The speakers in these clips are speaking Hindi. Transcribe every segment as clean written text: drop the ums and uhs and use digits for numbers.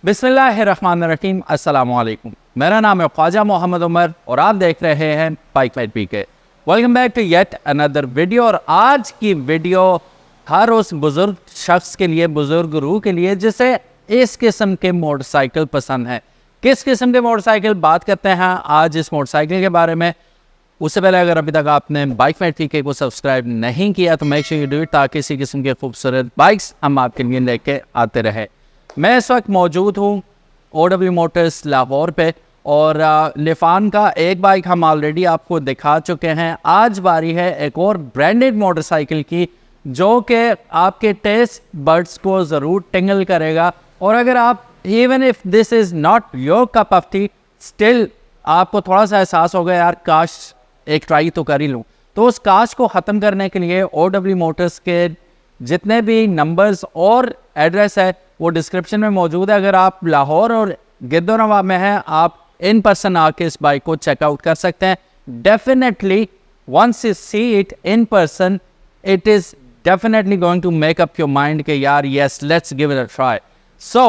बिस्मिल्लाहिर्रहमानिर्रहीम, अस्सलामु अलैकुम। मेरा नाम है ख्वाजा मोहम्मद उमर और आप देख रहे हैं bike fight PK. Welcome back to yet another video. और आज की वीडियो हर उस बुज़ुर्ग शख्स के लिए, बुज़ुर्ग रूह के लिए जिसे इस किस्म के मोटरसाइकिल पसंद है। किस किस्म के मोटरसाइकिल बात करते हैं आज इस मोटरसाइकिल के बारे में। उससे पहले अगर अभी तक आपने बाइक फाइट पीके को सब्सक्राइब नहीं किया तो make sure you do it, ताकि इसी किस्म के खूबसूरत बाइक्स हम आपके लिए लेके आते रहे। मैं इस वक्त मौजूद हूँ OW मोटर्स लाहौर पे और लिफान का एक बाइक हम ऑलरेडी आपको दिखा चुके हैं। आज बारी है एक और ब्रांडेड मोटरसाइकिल की जो कि आपके टेस्ट बड्स को ज़रूर टिंगल करेगा। और अगर आप even if this is not your cup of T, still आपको थोड़ा सा एहसास होगा यार काश एक ट्राई तो कर ही लूँ। तो उस काश को ख़त्म करने के लिए OW मोटर्स के जितने भी नंबर्स और एड्रेस है वो डिस्क्रिप्शन में मौजूद है। अगर आप लाहौर और गिद्दोनवा में हैं, आप इन पर्सन आके इस बाइक को चेकआउट कर सकते हैं। Definitely once you see it in person, it is definitely going to make up your mind कि यार yes let's give it a try. So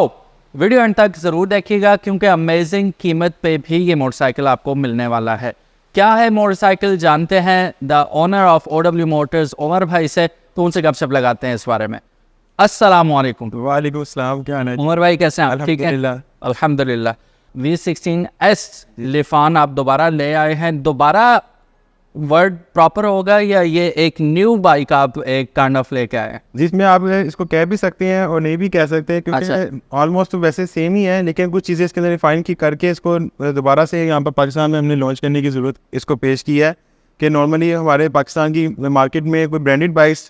video end तक ज़रूर देखिएगा क्योंकि अमेजिंग कीमत पे भी ये मोटरसाइकिल आपको मिलने वाला है। क्या है मोटरसाइकिल जानते हैं the owner of OW motors Umar भाई से, तो उनसे गपशप लगाते हैं इस बारे में। अस्सलामु अलैकुम। वालेकुम अस्सलाम, क्या हाल है? उमर भाई कैसे हैं आप? ठीक है अल्हम्दुलिल्लाह। V16S लिफान आप दोबारा ले आए हैं। दोबारा वर्ड प्रॉपर होगा या ये एक न्यू बाइक आप एक काइंड ऑफ लेके आए हैं? जिसमें आप इसको कह भी सकते हैं और नहीं भी कह सकते क्योंकि ऑलमोस्ट तो वैसे सेम ही है, लेकिन कुछ चीज़ें इसके अंदर रिफाइन की करके इसको दोबारा से यहाँ पर पाकिस्तान में हमने लॉन्च करने की ज़रूरत इसको पेश की है कि नॉर्मली हमारे पाकिस्तान की मार्केट में कोई ब्रांडेड बाइक्स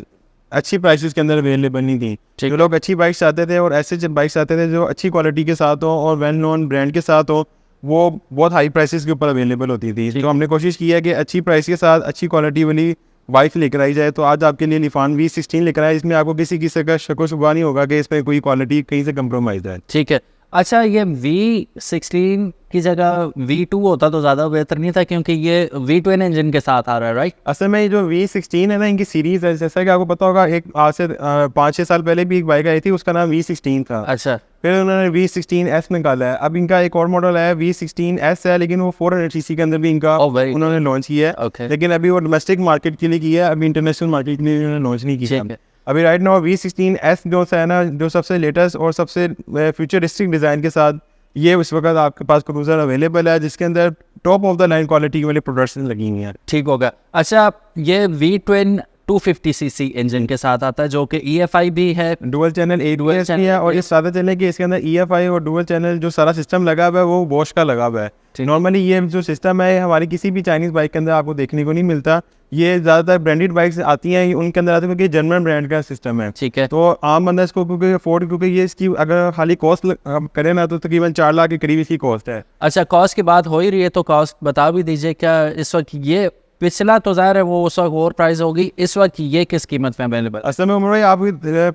अच्छी प्राइसेस के अंदर अवेलेबल नहीं थी। जो लोग अच्छी बाइक्स चाहते थे और ऐसे बाइक्स चाहते थे जो अच्छी क्वालिटी के साथ हो और वेल नोन ब्रांड के साथ हो, वो बहुत हाई प्राइसेस के ऊपर अवेलेबल होती थी। तो हमने कोशिश की है कि अच्छी प्राइस के साथ अच्छी क्वालिटी वाली बाइक लेकर आई जाए। तो आज आपके लिए लिफान V16 लेकर आए, इसमें आपको किसी किस्म का शक व शुबा नहीं होगा कि इसमें कोई क्वालिटी कहीं से कम्प्रोमाइज़ है। ठीक है। अच्छा, ये V16 की जगह V2 होता तो ज़्यादा बेहतर नहीं था क्योंकि ये V12 इंजन के साथ आ रहा है, राइट? असल में जो V16 है ना, इनकी सीरीज़ है। जैसा कि आपको पता होगा एक आज से 5-6 साल पहले भी एक बाइक आई थी, उसका नाम V16 था। अच्छा, फिर उन्होंने V16S निकाला है। अब इनका एक और मॉडल है V16S है, लेकिन वो 400cc के अंदर भी इनका उन्होंने लॉन्च किया है। लेकिन अभी वो डोमेस्टिक मार्केट के लिए किया है, अभी इंटरनेशनल मार्केट के लिए उन्होंने लॉन्च नहीं किया। अभी राइट नाउ V16S जो है ना, जो सबसे लेटेस्ट और सबसे फ्यूचरिस्टिक डिज़ाइन के साथ ये उस वक्त आपके पास क्रूजर अवेलेबल है, जिसके अंदर top of the line quality वाली प्रोडक्ट्स लगी हुई हैं। ठीक होगा। अच्छा, ये V12 250cc इंजन के साथ आता है जो कि EFI भी है, डुअल चैनल ABS भी है। और ये सादा चलने कि इसके अंदर EFI और डुअल चैनल जो सारा सिस्टम लगा हुआ है वो बॉश का लगा हुआ है। नॉर्मली ये जो सिस्टम है हमारी किसी भी चाइनीज़ बाइक के अंदर आपको देखने को नहीं मिलता। ये ज़्यादातर ब्रांडेड बाइक्स आती हैं उनके अंदर आते हैं क्योंकि जर्मन ब्रांड का सिस्टम है। ठीक है। तो आम बंदा इसको क्योंकि अफोर्ड, क्योंकि ये इसकी अगर खाली कॉस्ट करें ना तो तकरीबन 4 लाख के करीब इसकी कॉस्ट है। अच्छा, कॉस्ट की बात हो ही रही है तो कॉस्ट बता भी दीजिए। क्या इस वक्त ये पिछला तो ज़ाहिर है वो उस वक्त और प्राइस होगी, इस वक्त ये किस कीमत में अवेलेबल? असल में उमर भाई आप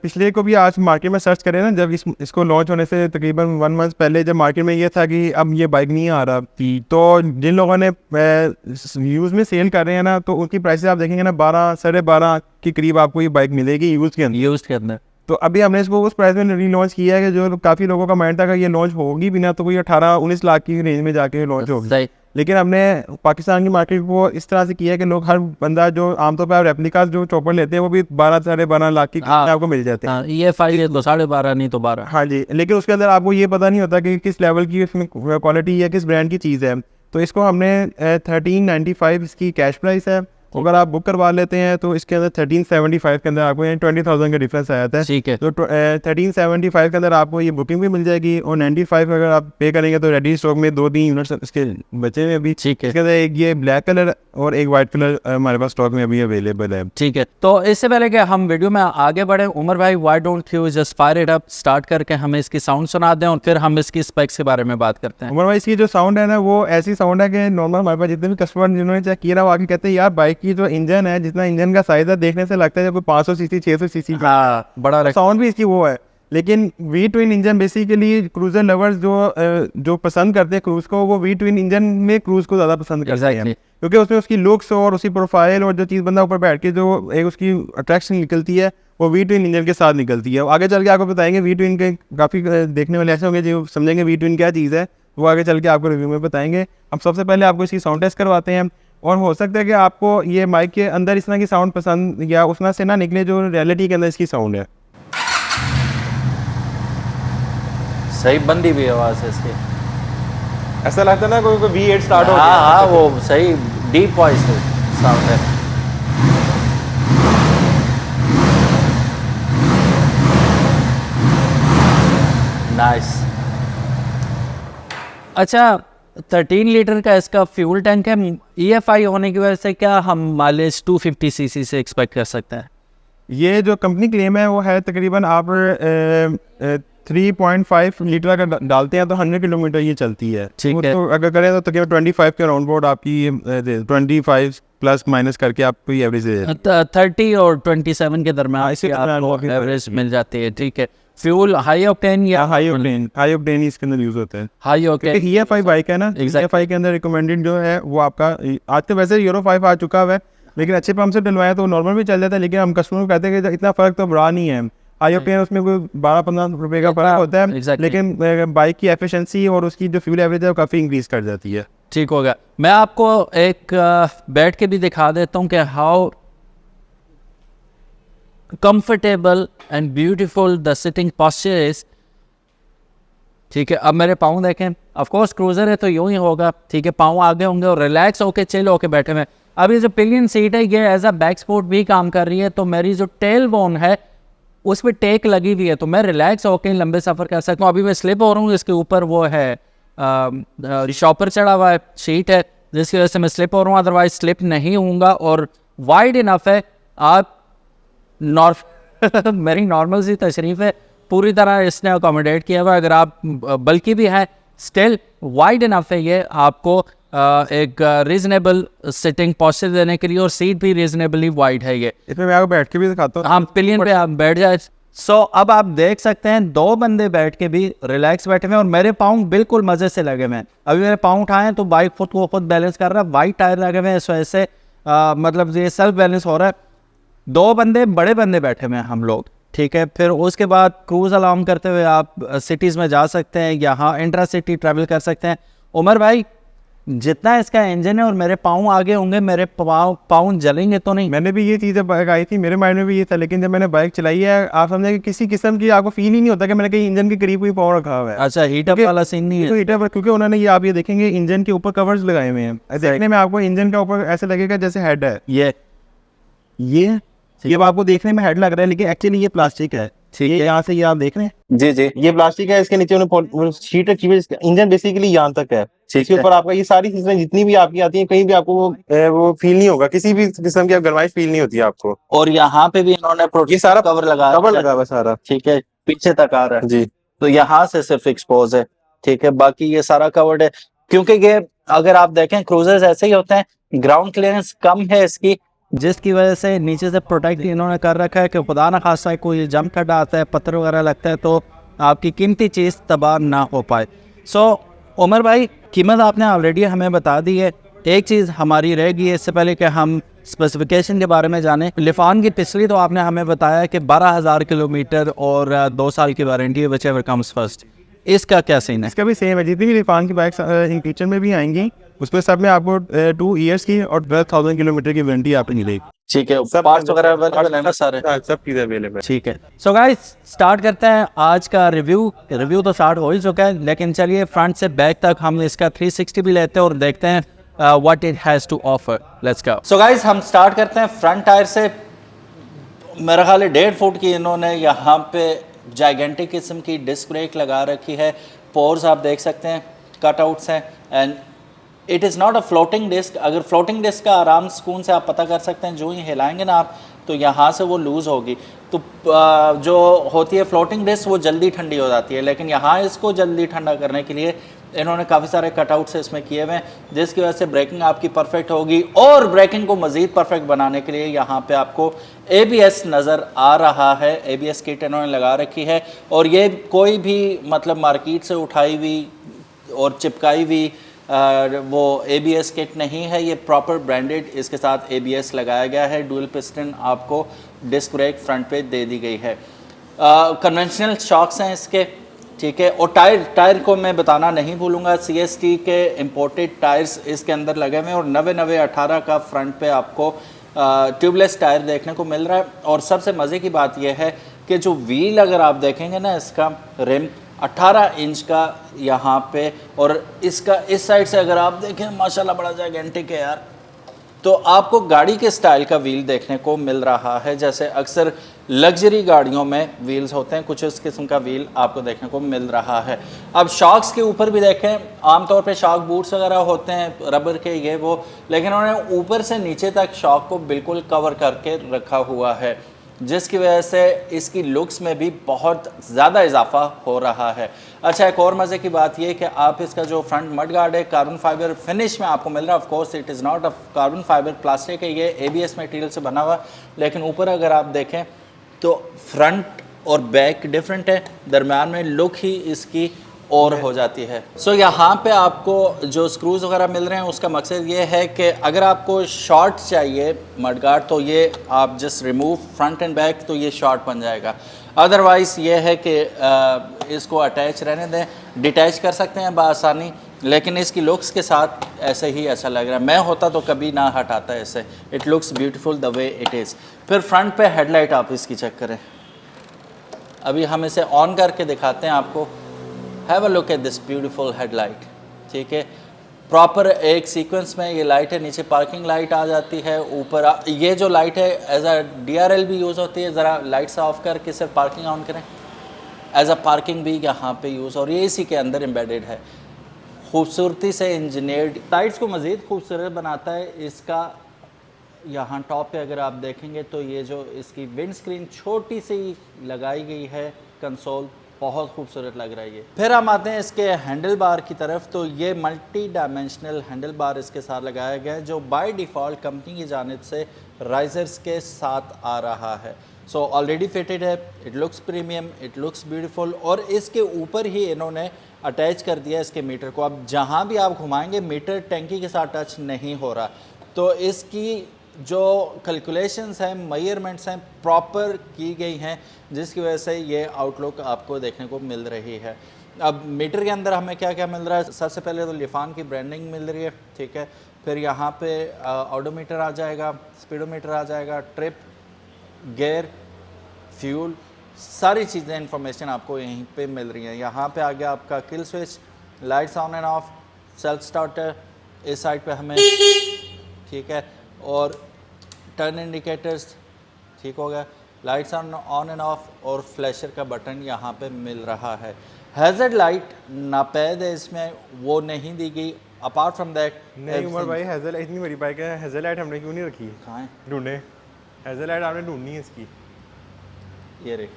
पिछले को भी आज मार्केट में सर्च करें ना, जब इसको लॉन्च होने से तकरीबन 1 मंथ पहले जब मार्केट में ये था कि अब ये बाइक नहीं आ रहा, तो जिन लोगों ने यूज़ में सेल कर रहे हैं ना, तो उनकी प्राइस आप देखेंगे ना 12-12.5 के करीब आपको ये बाइक मिलेगी यूज़ के अंदर। तो अभी हमने इसको उस प्राइस में रीलॉन्च किया है कि जो काफ़ी लोगों का माइंड था कि ये लॉन्च होगी भी ना तो कोई 18-19 लाख की रेंज में जाके लॉन्च होगी। लेकिन हमने पाकिस्तान की मार्केट को इस तरह से किया है कि लोग, हर बंदा जो आमतौर पर रेप्लिका जो चॉपर लेते हैं वो भी 12-12.5 लाख की आपको मिल जाते हैं। EFI तो 12.5 नहीं तो 12। हाँ जी, लेकिन उसके अंदर आपको ये पता नहीं होता कि किस लेवल की इसमें क्वालिटी है, किस ब्रांड की चीज़ है। तो इसको हमने 1395 इसकी कैश प्राइस है। अगर आप बुक करवा लेते हैं तो इसके अंदर 1375 के अंदर आपको 20,000 का डिफरेंस आया था। ठीक है। तो 1375 के अंदर आपको ये बुकिंग भी मिल जाएगी और 95 अगर आप पे करेंगे तो रेडी स्टॉक में 2-3 यूनिट्स इसके बचे हुए अभी। ठीक है। इसके अंदर एक ये ब्लैक कलर और एक वाइट कलर हमारे पास स्टॉक में अभी अवेलेबल है। ठीक है। तो इससे पहले कि हम वीडियो में आगे बढ़े, उमर भाई why don't you just fire it up, start करके हमें इसकी साउंड सुना दें और फिर हम इसकी स्पेक्स के बारे में बात करते हैं। उमर भाई इसकी जो साउंड है ना वो ऐसी साउंड है कि नॉर्मल हमारे पास जितने भी कस्टमर जिन्होंने चेक किया वो आके कहते हैं यार बाइक की जो इंजन है, जितना इंजन का साइज है देखने से लगता है कोई 500cc 600cc का। बड़ा साउंड भी इसकी वो है। लेकिन V twin engine basically cruiser lovers जो पसंद करते हैं क्रूज़ को, वो वी ट्विन इंजन में क्रूज़ को ज़्यादा पसंद करते हैं, क्योंकि उसमें उसकी लुक्स और उसकी प्रोफाइल और जो चीज़ बंदा ऊपर बैठ के जो एक उसकी अट्रैक्शन निकलती है वो वी ट्विन इंजन के साथ निकलती है। आगे चल के आपको बताएंगे वी ट्विन के काफ़ी देखने वाले ऐसे होंगे जो समझेंगे वी ट्विन क्या चीज़ है, वो आगे चल के आपको रिव्यू में बताएंगे। हम सबसे पहले आपको इसकी साउंड टेस्ट करवाते हैं, और हो सकता है कि आपको ये माइक के अंदर इस तरह की साउंड पसंद या उस तरह से ना निकले जो रियलिटी के अंदर इसकी साउंड है। सही बंदी भी आवाज़ है इसकी, ऐसा लगता है ना कोई V8 स्टार्ट हो गया। हाँ, वो सही डीप वॉइस साउंड है। नाइस। अच्छा, 13 लीटर का इसका फ्यूल टैंक है। EFI होने की वजह से क्या हम माइलेज 250 सीसी से एक्सपेक्ट कर सकते हैं? ये जो कंपनी क्लेम है वो है तकरीबन आप 3.5 लीटर का डालते हैं तो 100 किलोमीटर ये चलती है। ठीक है। तो अगर करें तो तकरीबन 25 के राउंड बोर्ड आपकी 25 प्लस माइनस करके आपको ये एवरेज दे 30 और 27 के दरम्यान इसी एवरेज मिल जाती है। ठीक है। फ्यूल हाई ऑक्टेन या हाई ऑक्टेन इसके अंदर यूज होता है। हाई ऑक्टेन EFI बाइक है ना, Exactly. EFI के अंदर रिकमेंडेड जो है वो आपका आज तो वैसे यूरो 5 आ चुका है, लेकिन अच्छे पंप से डलवाया तो नॉर्मल भी चल जाता है, लेकिन हम कस्टमर को कहते हैं कि इतना फर्क तो बड़ा नहीं है। हाई ऑक्टेन उसमें कोई 12-15 रुपए का फर्क होता है, Exactly. लेकिन बाइक की एफिशिएंसी और उसकी जो फ्यूल एवरेज है वो काफ़ी इंक्रीज कर जाती है। ठीक होगा। मैं आपको एक बैठ के भी दिखा देता हूँ कि how comfortable and beautiful the sitting posture is. ठीक है, अब मेरे पाँव देखें। ऑफ कोर्स क्रूजर है तो यूं ही होगा। ठीक है, पाँव आगे होंगे और रिलैक्स होके चिल होके बैठे हुए। अब ये जो पिलियन सीट है ये एज अ बैक सपोर्ट भी काम कर रही है, तो मेरी जो टेल बोन है उस पर टेक लगी हुई है, तो मैं रिलैक्स होके लंबे सफ़र कर सकता हूँ। अभी मैं स्लिप हो रहा हूँ, इसके ऊपर वो है शॉपर चढ़ा हुआ है, शीट है, जिसकी वजह से मैं स्लिप हो रहा हूँ, अदरवाइज स्लिप नहीं होऊंगा। और वाइड इनफ है। आप मेरी नॉर्मल सी तशरीफ़ है, पूरी तरह इसने अकोमोडेट किया हुआ। अगर आप बल्कि भी है स्टिल वाइड इनफ है ये आपको एक रीजनेबल सिटिंग पोस्चर देने के लिए, और सीट भी रीजनेबली वाइड है ये। इसमें मैं आपको बैठ के भी दिखाता हूँ। हम पिलियन पे आप बैठ जाए। सो अब आप देख सकते हैं 2 बंदे बैठ के भी रिलैक्स बैठे हुए हैं, और मेरे पाँव बिल्कुल मज़े से लगे हुए हैं। अभी मेरे पाँव उठाए तो बाइक खुद को खुद बैलेंस कर रहा है। वाइड टायर लगे हुए हैं, इस वजह से मतलब ये सेल्फ बैलेंस हो रहा है। 2 बंदे बड़े बंदे बैठे हुए हैं हम लोग। ठीक है, फिर उसके बाद क्रूज़ अलाउम करते हुए आप सिटीज़ में जा सकते हैं, यहाँ इंट्रा सिटी ट्रैवल कर सकते हैं। उमर भाई, जितना इसका इंजन है और मेरे पाँव आगे होंगे, मेरे पाँव जलेंगे तो नहीं? मैंने भी ये चीज़ बाइक आई थी, मेरे माइंड में भी ये था, लेकिन जब मैंने बाइक चलाई है आप समझे कि किसी किस्म की आपको फील ही नहीं होता कि मैंने कहीं इंजन के करीब कोई पाँव रखा हुआ है। अच्छा, हीटअप वाला सीन नहीं तो है? हीटअप, क्योंकि उन्होंने ये आप ये देखेंगे इंजन के ऊपर कवर्स लगाए हुए हैं। देखने में आपको इंजन का ऊपर ऐसे लगेगा जैसे हेड है। ये अब आपको देखने में हेड लग रहा है, लेकिन एक्चुअली ये प्लास्टिक है। ठीक ये है। यहाँ से ये आप देख रहे हैं, जी जी, ये प्लास्टिक है, इसके नीचे उन्होंने शीट रखी हुई है। इंजन बेसिकली यहाँ तक है, इसके ऊपर आपका ये सारी चीजें जितनी भी आपकी आती हैं, कहीं भी आपको वो फील नहीं होगा, किसी भी किस्म की गर्माइश फील नहीं होती है आपको। और यहाँ पे भी इन्होंने ये सारा कवर लगा हुआ सारा। ठीक है, पीछे तक आ रहा है जी, तो यहाँ से सिर्फ एक्सपोज है। ठीक है, बाकी ये सारा कवर्ड है, क्योंकि ये अगर आप देखें क्रूजर्स ऐसे ही होते हैं, ग्राउंड क्लियरेंस कम है इसकी, जिसकी वजह से नीचे से प्रोटेक्ट इन्होंने कर रखा है कि खुदा ना खासा कोई जंप खड्डा आता है, पत्थर वगैरह लगता है तो आपकी कीमती चीज़ तबाह ना हो पाए। सो उमर भाई, कीमत आपने ऑलरेडी हमें बता दी है। एक चीज़ हमारी रह गई है इससे पहले कि हम स्पेसिफिकेशन के बारे में जानें। लिफान की पिछली तो आपने हमें बताया कि 12,000 किलोमीटर और 2 साल की वारंटी है, व्हिचएवर कम्स फर्स्ट। इसका क्या सीन है? इसका भी सेम है, जितनी भी रिफान की बाइक्स इन फ्यूचर में भी आएंगी उस पर सब में आपको 2 ईयर्स की और 12,000 किलोमीटर की वारंटी आपको मिलेगी। ठीक है, सब पार्ट्स वगैरह अवेलेबल है ना सारे? सब चीज़ें अवेलेबल। ठीक है, सो गाइस स्टार्ट करते हैं आज का रिव्यू तो स्टार्ट हो ही चुका है, लेकिन चलिए फ्रंट से बैक तक हम इसका 360 भी लेते हैं और देखते हैं what it has to offer. Let's go. So guys हम स्टार्ट करते हैं फ्रंट टायर से। मेरा ख्याल है 1.5 फुट की इन्होंने यहाँ पे जाइगेंटिक किस्म की डिस्क ब्रेक लगा रखी है। पोर्स आप देख सकते हैं, कटआउट्स हैं, and it is not a floating disc. अगर फ्लोटिंग डिस्क का आराम सुकून से आप पता कर सकते हैं, जो ही हिलाएंगे ना आप तो यहाँ से वो लूज़ होगी, तो जो होती है फ्लोटिंग डिस्क वो जल्दी ठंडी हो जाती है, लेकिन यहाँ इसको जल्दी ठंडा करने के लिए इन्होंने काफ़ी सारे कटआउट्स इसमें किए हुए हैं, जिसकी वजह से ब्रेकिंग आपकी परफेक्ट होगी। और ब्रेकिंग को मज़ीद परफेक्ट बनाने के लिए यहाँ पे आपको ABS नज़र आ रहा है। ABS किट इन्होंने लगा रखी है, और ये कोई भी मतलब मार्केट से उठाई हुई और चिपकाई हुई वो ABS किट नहीं है। ये प्रॉपर ब्रांडेड इसके साथ ABS लगाया गया है। डुअल पिस्टन आपको डिस्क ब्रेक फ्रंट पे दे दी गई है। कन्वेंशनल शॉक्स हैं इसके, ठीक है। और टायर को मैं बताना नहीं भूलूंगा, CST के इंपोर्टेड टायर्स इसके अंदर लगे हुए हैं, और 90-90-18 का फ्रंट पे आपको ट्यूबलेस टायर देखने को मिल रहा है। और सबसे मज़े की बात यह है कि जो व्हील अगर आप देखेंगे ना, इसका रिम 18 इंच का यहाँ पे, और इसका इस साइड से अगर आप देखें माशाल्लाह बड़ा जायगेंटिक है यार। तो आपको गाड़ी के स्टाइल का व्हील देखने को मिल रहा है, जैसे अक्सर लग्जरी गाड़ियों में व्हील्स होते हैं, कुछ इस किस्म का व्हील आपको देखने को मिल रहा है। अब शॉक्स के ऊपर भी देखें, आमतौर पे शॉक बूट्स वगैरह होते हैं रबर के ये वो, लेकिन उन्होंने ऊपर से नीचे तक शॉक को बिल्कुल कवर करके रखा हुआ है, जिसकी वजह से इसकी लुक्स में भी बहुत ज़्यादा इजाफा हो रहा है। अच्छा, एक और मज़े की बात यह कि आप इसका जो फ्रंट मड गार्ड है कार्बन फाइबर फिनिश में आपको मिल रहा है। Of course it is not a carbon fibre, plastic है ये, ABS मटेरियल से बना हुआ, लेकिन ऊपर अगर आप देखें तो फ्रंट और बैक डिफरेंट है, दरम्यान में लुक ही इसकी और हो जाती है। सो यहाँ पे आपको जो स्क्रूज वगैरह मिल रहे हैं उसका मकसद ये है कि अगर आपको शॉर्ट चाहिए मडगार्ड तो ये आप just remove front end back, तो ये शॉर्ट बन जाएगा। अदरवाइज़ ये है कि इसको अटैच रहने दें, डिटैच कर सकते हैं बआसानी, लेकिन इसकी लुक्स के साथ ऐसे ही अच्छा लग रहा है। मैं होता तो कभी ना हटाता ऐसे, it looks beautiful the way it is. फिर फ्रंट पे हेडलाइट आप इसकी चेक करें, अभी हम इसे ऑन करके दिखाते हैं आपको। Have a look at this beautiful headlight, ठीक है। प्रॉपर एक सीक्वेंस में ये लाइट है, नीचे पार्किंग लाइट आ जाती है, ऊपर ये जो लाइट है एज अ DRL भी यूज़ होती है। ज़रा लाइट्स ऑफ करके सिर्फ पार्किंग ऑन करें, एज अ पार्किंग भी यहाँ पे यूज़, और ये इसी के अंदर एम्बेडेड है। खूबसूरती से इंजीनियर्ड लाइट्स को मज़ीद खूबसूरत बनाता है इसका। यहाँ टॉप पे अगर आप देखेंगे तो ये जो इसकी विंड स्क्रीन छोटी सी लगाई गई है, कंसोल बहुत खूबसूरत लग रहा है ये। फिर हम आते हैं इसके हैंडल बार की तरफ, तो ये मल्टी डायमेंशनल हैंडल बार इसके साथ लगाया गया है, जो बाय डिफ़ॉल्ट कंपनी की जानिब से राइजर्स के साथ आ रहा है। सो ऑलरेडी फिटेड है, it looks premium, it looks beautiful, और इसके ऊपर ही इन्होंने अटैच कर दिया इसके मीटर को। अब जहाँ भी आप घुमाएंगे मीटर टैंकी के साथ टच नहीं हो रहा, तो इसकी जो कैलकुलेशंस हैं, मेजरमेंट्स हैं, प्रॉपर की गई हैं, जिसकी वजह से ये आउटलुक आपको देखने को मिल रही है। अब मीटर के अंदर हमें क्या क्या मिल रहा है, सबसे पहले तो लिफान की ब्रांडिंग मिल रही है, ठीक है। फिर यहाँ पे ऑडोमीटर आ जाएगा, स्पीडोमीटर आ जाएगा, ट्रिप, गियर, फ्यूल, सारी चीज़ें इंफॉर्मेशन आपको यहीं पे मिल रही हैं। यहाँ पे आ गया आपका kill switch, lights on end of, self starter इस साइड पे हमें, ठीक है, और टर्न इंडिकेटर्स, ठीक हो गया, लाइट्स ऑन एंड ऑफ, और फ्लैशर का बटन यहाँ पे मिल रहा है। हैज़र्ड लाइट नापैद है इसमें, वो नहीं दी गई। अपार्ट फ्रॉम दैट नहीं उमर भाई, हैज़ल इतनी बड़ी बाइक है, हैज़ल लाइट हमने क्यों नहीं रखी है? कहाँ है? ढूंढे, हैज़ल लाइट आपने ढूंढनी है इसकी, ये रही।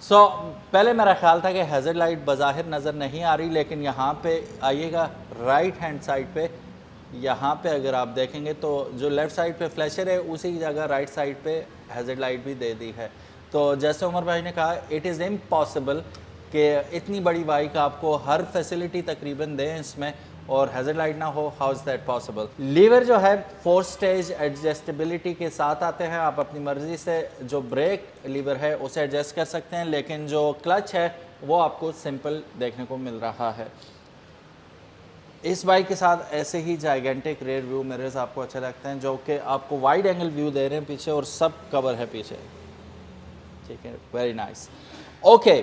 सो पहले मेरा ख्याल था कि हैज़र्ड लाइट बज़ाहिर नज़र नहीं आ रही, लेकिन यहाँ पे आइएगा राइट हैंड साइड पे, यहाँ पे अगर आप देखेंगे तो जो लेफ़्ट साइड पे फ्लैशर है उसी की जगह राइट साइड पे हैज़र्ड लाइट भी दे दी है। तो जैसे उमर भाई ने कहा, इट इज़ इम्पॉसिबल कि इतनी बड़ी बाइक आपको हर फैसिलिटी तकरीबन दें इसमें और हैज़र्ड लाइट ना हो। How is that possible? Lever जो है 4 स्टेज एडजस्टेबिलिटी के साथ आते हैं, आप अपनी मर्ज़ी से जो ब्रेक लीवर है उसे एडजस्ट कर सकते हैं, लेकिन जो क्लच है वो आपको सिंपल देखने को मिल रहा है। इस बाइक के साथ ऐसे ही जाइगेंटिक रेयर व्यू मिरर्स आपको अच्छे लगते हैं, जो कि आपको वाइड एंगल व्यू दे रहे हैं पीछे, और सब कवर है पीछे, ठीक है, very nice. Okay,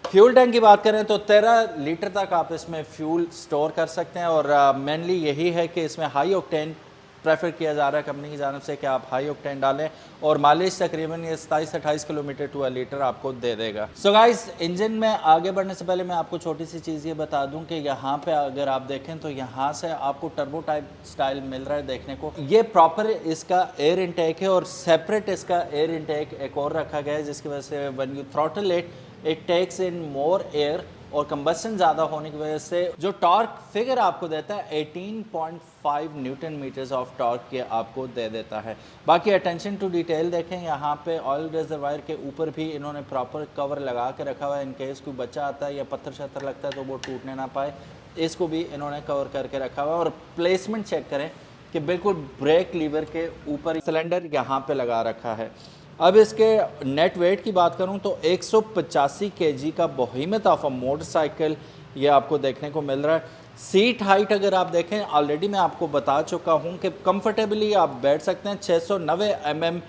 fuel tank की बात करें तो 13 लीटर तक आप इसमें फ्यूल स्टोर कर सकते हैं, और मेनली यही है कि इसमें हाई ऑक्टेन प्रेफर किया जा रहा है कंपनी की जानिब से कि आप हाई ऑक्टेन डालें, और माइलेज तकरीबन ये 27-28 किलोमीटर टू लीटर आपको दे देगा। सो गाइस, इंजन में आगे बढ़ने से पहले मैं आपको छोटी सी चीज़ ये बता दूं कि यहाँ पे अगर आप देखें तो यहाँ से आपको टर्बो टाइप स्टाइल मिल रहा है देखने को। ये प्रॉपर इसका एयर इनटेक है, और सेपरेट इसका एयर इनटेक एक और रखा गया है, जिसकी वजह से when you throttle it takes in more air और कंबस्शन ज़्यादा होने की वजह से जो टॉर्क फिगर आपको देता है 18.5 न्यूटन मीटर्स ऑफ टॉर्क के आपको दे देता है। बाकी अटेंशन टू डिटेल देखें, यहाँ पे ऑयल रिजर्वायर के ऊपर भी इन्होंने प्रॉपर कवर लगा के रखा हुआ है, इन केस कोई बच्चा आता है या पत्थर शत्थर लगता है तो वो टूटने ना पाए, इसको भी इन्होंने कवर करके रखा हुआ है। और प्लेसमेंट चेक करें कि बिल्कुल ब्रेक लीवर के ऊपर सिलेंडर यहाँ पे लगा रखा है। अब इसके नेट वेट की बात करूं तो 185 केजी का बोहीमत ऑफ अ मोटरसाइकिल ये आपको देखने को मिल रहा है। सीट हाइट अगर आप देखें, ऑलरेडी मैं आपको बता चुका हूं कि कंफर्टेबली आप बैठ सकते हैं। 690 mm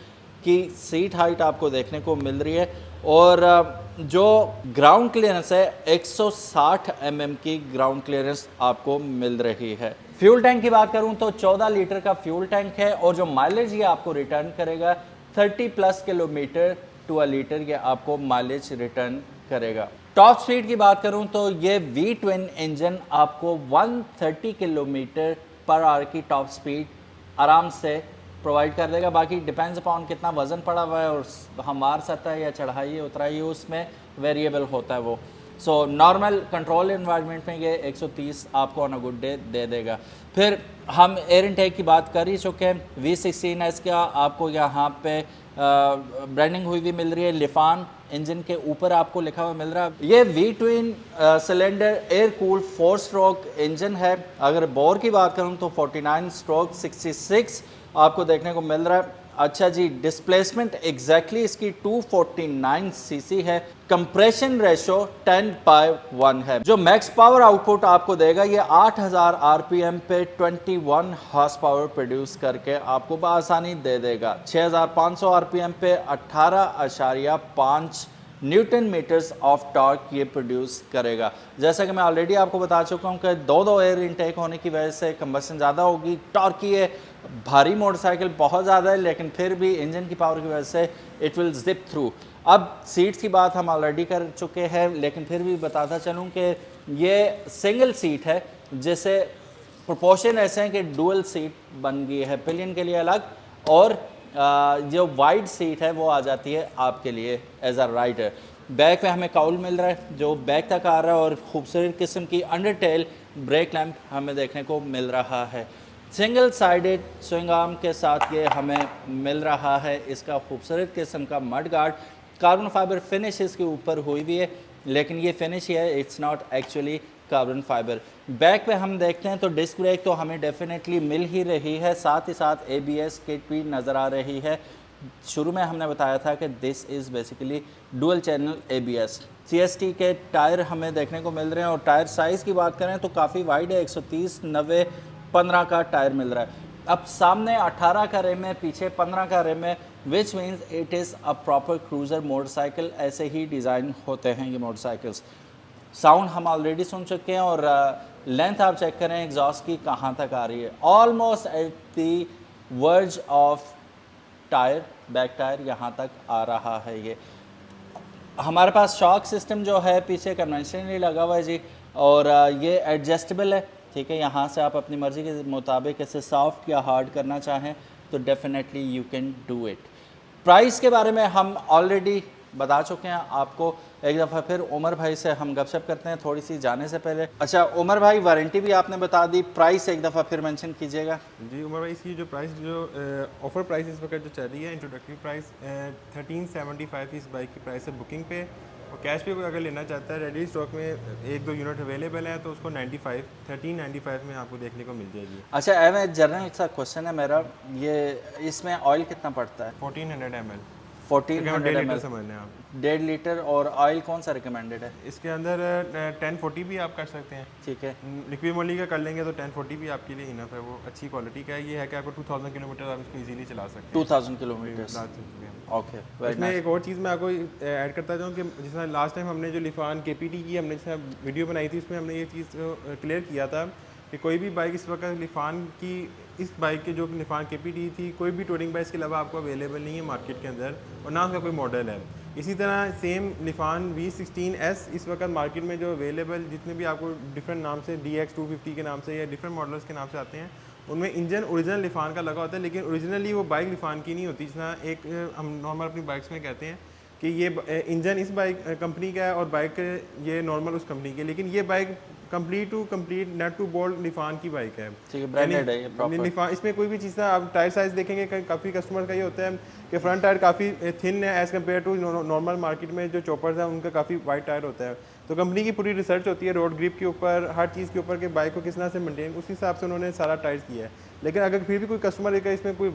की सीट हाइट आपको देखने को मिल रही है और जो ग्राउंड क्लियरेंस है 160 mm की ग्राउंड क्लियरेंस आपको मिल रही है। फ्यूल टैंक की बात करूं तो 14 लीटर का फ्यूल टैंक है और जो माइलेज ये आपको रिटर्न करेगा 30+ किलोमीटर टू अ लीटर ये आपको माइलेज रिटर्न करेगा। टॉप स्पीड की बात करूं तो ये वी ट्विन इंजन आपको 130 किलोमीटर पर आवर की टॉप स्पीड आराम से प्रोवाइड कर देगा। बाकी डिपेंड्स अपॉन कितना वज़न पड़ा हुआ है और हम मार सकता है या चढ़ाइए उतराइए, उसमें वेरिएबल होता है वो। सो नॉर्मल कंट्रोल एनवायरनमेंट में ये 130 आपको on a good day they देगा। फिर हम एयर इनटेक की बात कर ही चुके हैं। V16S का आपको यहाँ पे ब्रांडिंग हुई भी मिल रही है, लिफान इंजन के ऊपर आपको लिखा हुआ मिल रहा है। ये V twin cylinder air cool 4 stroke engine है। अगर बोर की बात करूँ तो 49 स्ट्रोक 66 आपको देखने को मिल रहा है। अच्छा जी, डिस्प्लेसमेंट एग्जैक्टली इसकी 249 सीसी है। कंप्रेशन रेशो 10/1 है। जो मैक्स पावर आउटपुट आपको देगा ये 8000 आरपीएम पे 21 हॉर्स पावर प्रोड्यूस करके आपको बआसानी दे देगा। 6500 आरपीएम पे 18.5 न्यूटन मीटर्स ऑफ टॉर्क ये प्रोड्यूस करेगा। जैसा कि मैं ऑलरेडी आपको बता चुका हूँ कि दो एयर इनटेक होने की वजह से कंबस्शन ज़्यादा होगी। टॉर्क की है, भारी मोटरसाइकिल बहुत ज़्यादा है, लेकिन फिर भी इंजन की पावर की वजह से इट विल जिप थ्रू। अब सीट्स की बात हम ऑलरेडी कर चुके हैं, लेकिन फिर भी बताता चलूँ कि ये सिंगल सीट है, जिसे प्रोपोर्शन ऐसे हैं कि डुअल सीट बन गई है, पिलियन के लिए अलग और जो वाइड सीट है वो आ जाती है आपके लिए एज अ राइडर। बैक में हमें काउल मिल रहा है जो बैक तक आ रहा है और खूबसूरत किस्म की अंडरटेल ब्रेक लैंप हमें देखने को मिल रहा है। सिंगल साइडेड स्विंग आर्म के साथ ये हमें मिल रहा है। इसका खूबसूरत किस्म का mud guard carbon fibre finish इसके ऊपर हुई भी है, लेकिन ये फिनिश ही है, it's not actually carbon fibre. Back पे हम देखते हैं तो डिस्क ब्रेक तो हमें डेफिनेटली मिल ही रही है, साथ ही साथ ABS किट भी नज़र आ रही है। शुरू में हमने बताया था कि this is basically dual channel ABS। CST के टायर हमें देखने को मिल रहे हैं और टायर साइज़ की बात करें तो काफ़ी वाइड है, 130 90 15 का टायर मिल रहा है। अब सामने 18 का रिम है, पीछे 15 का रिम है, which means it is a proper cruiser motorcycle. ऐसे ही डिज़ाइन होते हैं ये मोटरसाइकिल्स। साउंड हम ऑलरेडी सुन चुके हैं और लेंथ आप चेक करें एग्जॉस्ट की कहाँ तक आ रही है, almost at the verge of tyre, back tyre यहाँ तक आ रहा है। ये हमारे पास शॉक सिस्टम जो है पीछे कन्वेंशनली लगा हुआ है जी, और ये एडजस्टेबल है, ठीक है। यहाँ से आप अपनी मर्ज़ी के मुताबिक इसे सॉफ्ट या हार्ड करना चाहें तो definitely you can do it. Price के बारे में हम ऑलरेडी बता चुके हैं आपको। एक दफ़ा फिर उमर भाई से हम गपशप करते हैं थोड़ी सी जाने से पहले। अच्छा उमर भाई, वारंटी भी आपने बता दी, प्राइस एक दफ़ा फिर मेंशन कीजिएगा। जी उमर भाई, इसकी जो प्राइस जो ऑफ़र प्राइस इस वक्त जो चल रही है, इंट्रोडक्टरी प्राइस 1375 इस बाइक की प्राइस है बुकिंग पे, और कैश पे अगर लेना चाहता है रेडी स्टॉक में 1-2 यूनिट अवेलेबल है तो उसको 1395 में आपको देखने को मिल जाएगी। अच्छा एवं जनरल सा क्वेश्चन है मेरा, ये इसमें ऑयल कितना पड़ता है? 1400 ml 1400 ml समझ लें आप, 1.5 लीटर। और ऑयल कौन सा रिकमेंडेड है? इसके अंदर 1040 भी आप कर सकते हैं, ठीक है। लिक्विड मोली का कर लेंगे तो 1040 भी आपके लिए इनफ है, वो अच्छी क्वालिटी का है। ये है कि आपको 2000 किलोमीटर आप इसको इजीली चला सकते हैं। 2000 किलोमीटर, ओके। इसमें एक और चीज़ मैं आपको ऐड करता जाऊँ कि जिस तरह लास्ट टाइम हमने जो लिफान KPT की हमने जैसे वीडियो बनाई थी, उसमें हमने ये चीज़ क्लियर किया था कि कोई भी बाइक इस वक्त लिफान की, इस बाइक के जो लिफान KPT थी, कोई भी टूरिंग बाइक के अलावा आपको अवेलेबल नहीं है मार्केट के अंदर, और ना उसका कोई मॉडल है। इसी तरह सेम लिफान V16S इस वक्त मार्केट में जो अवेलेबल जितने भी आपको डिफरेंट नाम से DX250 के नाम से या डिफरेंट मॉडल्स के नाम से आते हैं, उनमें इंजन ओरिजिनल लिफान का लगा होता है, लेकिन ओरिजिनली वो बाइक लिफान की नहीं होती। जितना एक हम नॉर्मल अपनी बाइक्स में कहते हैं कि ये इंजन इस बाइक कंपनी का है और बाइक ये नॉर्मल उस कंपनी की, लेकिन ये bike complete to complete nut to bolt निफान की बाइक है। ठीक है, ब्रांडेड है ये प्रॉपर। निफान, इसमें कोई भी चीज़ ना, आप टायर साइज़ देखेंगे काफ़ी कस्टमर का ये होता है कि फ्रंट टायर काफ़ी थिन है as compare to normal market में जो चॉपर्स हैं उनका काफ़ी वाइड टायर होता है। तो कंपनी की पूरी रिसर्च होती है रोड ग्रिप के ऊपर, हर चीज़ के ऊपर कि बाइक को किस तरह से मेंटेन, उस हिसाब से उन्होंने सारा टायर किया है। लेकिन अगर फिर भी कोई कस्टमर अगर इसमें कोई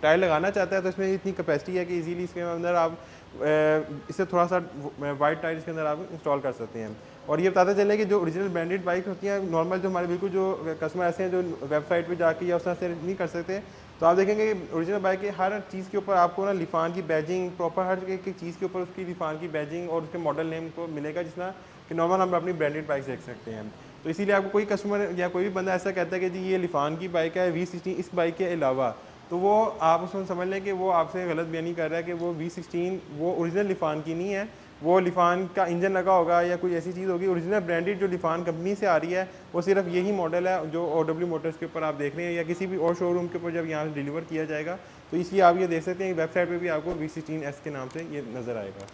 टायर लगाना चाहता है तो इसमें इतनी कैपेसिटी है कि इजीली इसके अंदर आप इससे थोड़ा सा वाइड टायर इसके अंदर आप इंस्टॉल कर सकते हैं। और ये बताते चले कि जो ओरिजिनल ब्रांडेड बाइक होती हैं नॉर्मल, जो हमारे बिल्कुल जो कस्टमर ऐसे हैं जो वेबसाइट पे जाके या उस तरह से नहीं कर सकते, तो आप देखेंगे ओरिजिनल बाइक के हर चीज़ के ऊपर आपको ना लिफान की बैजिंग प्रॉपर, हर एक चीज़ के ऊपर उसकी लिफान की बैजिंग और उसके मॉडल नेम को मिलेगा, जिसना कि नॉर्मल हम अपनी ब्रांडेड बाइक देख सकते हैं। तो इसीलिए आपको कोई कस्टमर या कोई भी बंदा ऐसा कहता है कि जी ये लिफान की बाइक है V16 इस बाइक के अलावा, तो वो आप उसमें समझ लें कि वो आपसे गलत बयानी कर रहा है कि वो V16 वो ओरिजिनल लिफान की नहीं है, वो लिफान का इंजन लगा होगा या कोई ऐसी चीज़ होगी। ओरिजिनल ब्रांडेड जो लिफान कंपनी से आ रही है वो सिर्फ यही मॉडल है जो OW मोटर्स के ऊपर आप देख रहे हैं या किसी भी और शोरूम के ऊपर जब यहाँ से डिलीवर किया जाएगा। तो इसलिए आप ये देख सकते हैं वेबसाइट पे भी आपको V16S के नाम से ये नज़र आएगा।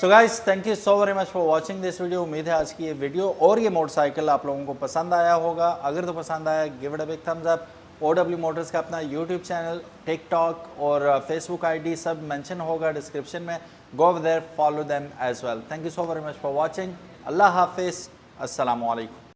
So guys, thank you so very much for watching this video. उम्मीद है आज की ये वीडियो और ये मोटरसाइकिल आप लोगों को पसंद आया होगा। अगर तो पसंद आया, give it a big thumbs up. OW motors का अपना यूट्यूब चैनल, टिकटॉक और फेसबुक ID सब मेंशन होगा डिस्क्रिप्शन में। Go there, follow them as well. Thank you so very much for watching. अल्लाह हाफिज़, अस्सलामु अलैकुम।